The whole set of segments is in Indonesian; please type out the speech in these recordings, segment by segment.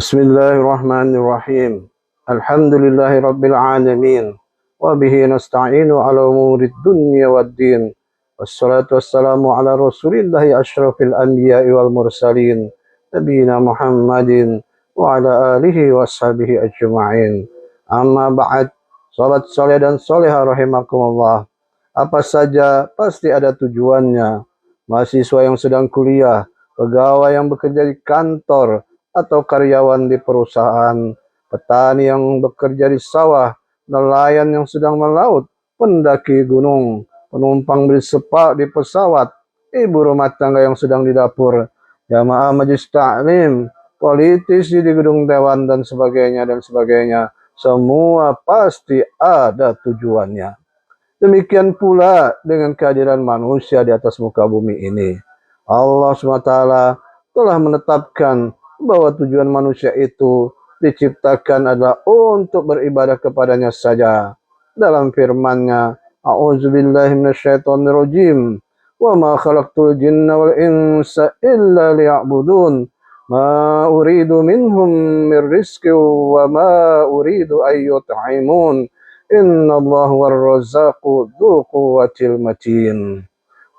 Bismillahirrahmanirrahim. Alhamdulillahi rabbil alamin. Wa bihi nasta'inu ala umurid dunya waddin. Wassalatu wassalamu ala rasulillahi asyrafil anbiya'i wal mursalin. Nabiyina Muhammadin wa ala alihi wa sahbihi ajma'in. Amma ba'd. Sahabat saleh dan salehah rahimakumullah. Apa saja pasti ada tujuannya. Mahasiswa yang sedang kuliah, pegawai yang bekerja di kantor, atau karyawan di perusahaan, petani yang bekerja di sawah, nelayan yang sedang melaut, pendaki gunung, penumpang di pesawat, ibu rumah tangga yang sedang di dapur, jamaah majelis taklim, politisi di gedung dewan dan sebagainya dan sebagainya. Semua pasti ada tujuannya. Demikian pula dengan kehadiran manusia di atas muka bumi ini. Allah SWT telah menetapkan bahwa tujuan manusia itu diciptakan adalah untuk beribadah kepadanya saja. Dalam firman-Nya, A'udzubillahi minasyaitonirrajim. Wa ma khalaqtul jinna wal insa illa liya'budun. Ma uridu minhum min rizqin wa ma uridu an yut'imun. Innallaha war-razzaqu dzul quwwatil matin.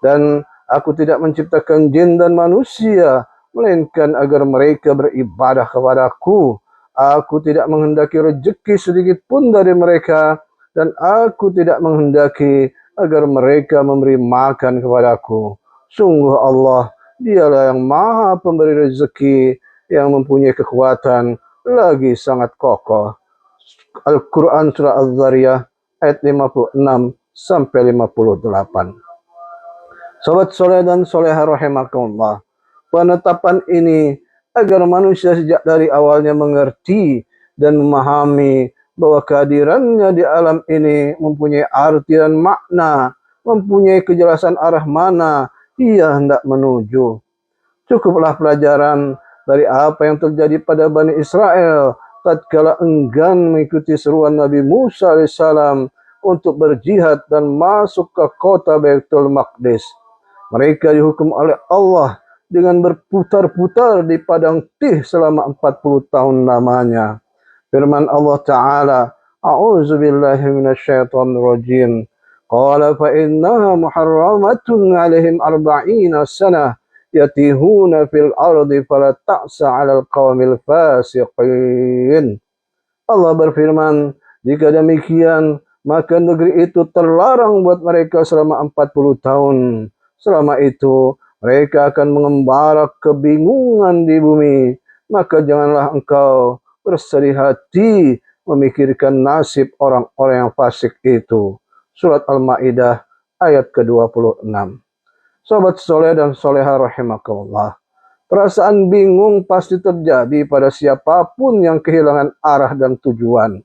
Dan aku tidak menciptakan jin dan manusia melainkan agar mereka beribadah kepadaku. Aku tidak menghendaki rezeki sedikit pun dari mereka, dan aku tidak menghendaki agar mereka memberi makan kepadaku. Sungguh Allah, dialah yang maha pemberi rezeki, yang mempunyai kekuatan, lagi sangat kokoh. Al-Quran Surah Az-Zariyah ayat 56 sampai 58. Sobat soleh dan solehah rahimakumullah, penetapan ini agar manusia sejak dari awalnya mengerti dan memahami bahwa kehadirannya di alam ini mempunyai arti dan makna, mempunyai kejelasan arah mana ia hendak menuju. Cukuplah pelajaran dari apa yang terjadi pada Bani Israel tatkala enggan mengikuti seruan Nabi Musa alaihissalam untuk berjihad dan masuk ke kota Baitul Maqdis. Mereka dihukum oleh Allah dengan berputar-putar di padang tih selama 40 tahun lamanya. Firman Allah Ta'ala, A'udzubillahi minasyaitonirrajim. Qala fa innaha muharramatun 'alaihim 40 sanah yatihuna fil ardi fala ta'sa 'alal qaumil fasiqin. Allah berfirman, jika demikian maka negeri itu terlarang buat mereka selama 40 tahun. Selama itu mereka akan mengembara kebingungan di bumi. Maka janganlah engkau bersedih hati memikirkan nasib orang-orang yang fasik itu. Surat Al-Ma'idah ayat ke-26. Sobat soleh dan solehah rahimakumullah, perasaan bingung pasti terjadi pada siapapun yang kehilangan arah dan tujuan.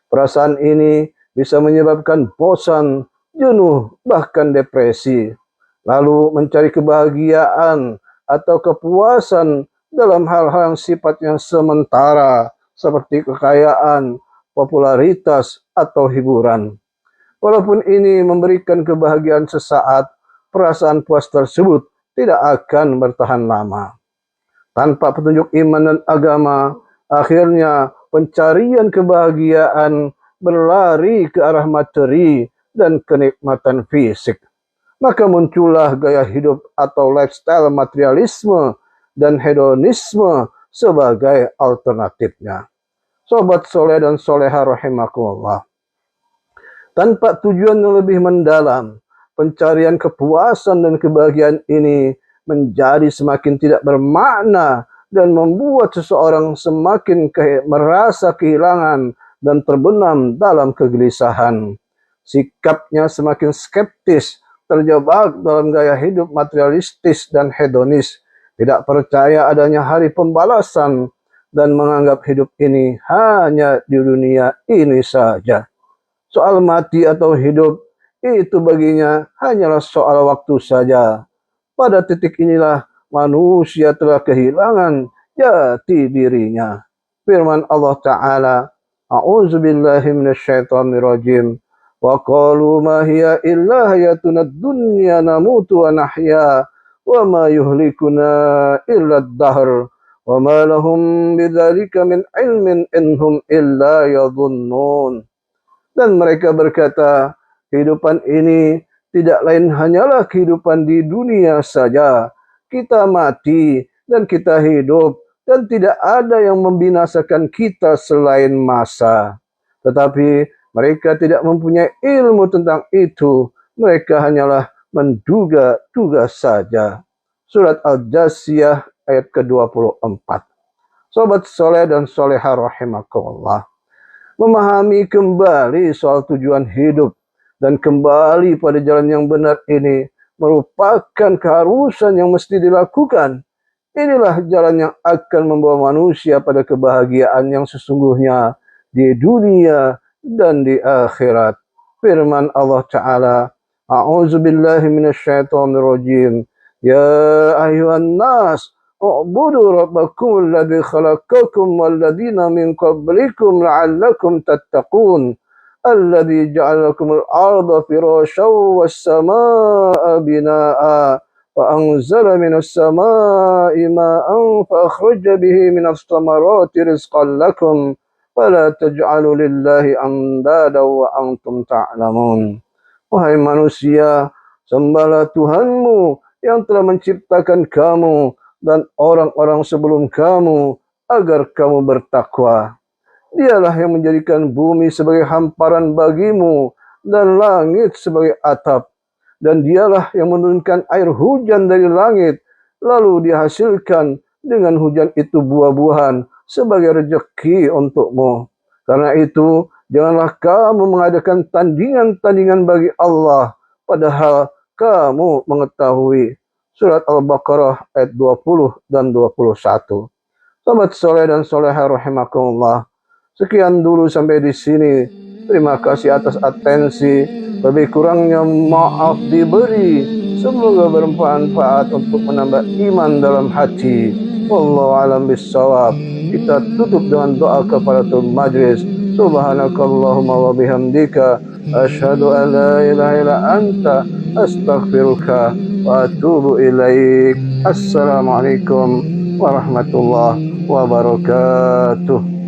Perasaan ini bisa menyebabkan bosan, jenuh, bahkan depresi. Lalu mencari kebahagiaan atau kepuasan dalam hal-hal yang sifatnya sementara, seperti kekayaan, popularitas, atau hiburan. Walaupun ini memberikan kebahagiaan sesaat, perasaan puas tersebut tidak akan bertahan lama. Tanpa petunjuk iman dan agama, akhirnya pencarian kebahagiaan berlari ke arah materi dan kenikmatan fisik. Maka muncullah gaya hidup atau lifestyle materialisme dan hedonisme sebagai alternatifnya. Sobat soleh dan solehah rahimakumullah, tanpa tujuan yang lebih mendalam, pencarian kepuasan dan kebahagiaan ini menjadi semakin tidak bermakna dan membuat seseorang semakin merasa kehilangan dan terbenam dalam kegelisahan. Sikapnya semakin skeptis, terjebak dalam gaya hidup materialistis dan hedonis, tidak percaya adanya hari pembalasan, dan menganggap hidup ini hanya di dunia ini saja. Soal mati atau hidup itu baginya hanyalah soal waktu saja. Pada titik inilah manusia telah kehilangan jati dirinya. Firman Allah Ta'ala, A'udzubillahi minasyaitonirrajim. Wa qalu ma hiya illa hayatuna dunya namutu wa nahya wa ma yuhlikuna illa ad-dahr وما لهم بذلك من علم إن هم إلا يظنون. Dan mereka berkata, kehidupan ini tidak lain hanyalah kehidupan di dunia saja. Kita mati dan kita hidup, dan tidak ada yang membinasakan kita selain masa. Tetapi mereka tidak mempunyai ilmu tentang itu. Mereka hanyalah menduga-duga saja. Surat Al-Jasiyah ayat ke-24. Sobat soleh dan soleha rahimakumullah. Memahami kembali soal tujuan hidup dan kembali pada jalan yang benar ini merupakan keharusan yang mesti dilakukan. Inilah jalan yang akan membawa manusia pada kebahagiaan yang sesungguhnya di dunia dan di akhirat. Firman Allah Ta'ala, A'udzubillahi minasyaitonirrajim. Ya ayuhan nas, اعبدوا ربكم الذي خلقكم والذين من قبلكم لعلكم تتقون الذي جعل لكم الأرض فراشا والسماء بناء وأنزل من السماء ماء فأخرج به من الثمرات رزقا لكم فلا تجعلوا لله أندادا وأنتم تعلمون. Wahai manusia, sembahlah Tuhanmu yang telah menciptakan kamu dan orang-orang sebelum kamu, agar kamu bertakwa. Dialah yang menjadikan bumi sebagai hamparan bagimu dan langit sebagai atap. Dan dialah yang menurunkan air hujan dari langit, lalu dihasilkan dengan hujan itu buah-buahan sebagai rezeki untukmu. Karena itu, janganlah kamu mengadakan tandingan-tandingan bagi Allah, padahal kamu mengetahui. Surat Al-Baqarah ayat 20 dan 21. Sobat soleh dan soleha rahimakumullah. Sekian dulu sampai di sini. Terima kasih atas atensi. Lebih kurangnya maaf diberi. Semoga bermanfaat untuk menambah iman dalam hati. Wallahu a'lam bissawab. Kita tutup dengan doa kafaratul majlis. Subhanakallahumma wa bihamdika asyhadu an la ilaha illa anta astaghfiruka wa atubu ilaik. Assalamualaikum warahmatullahi wabarakatuh.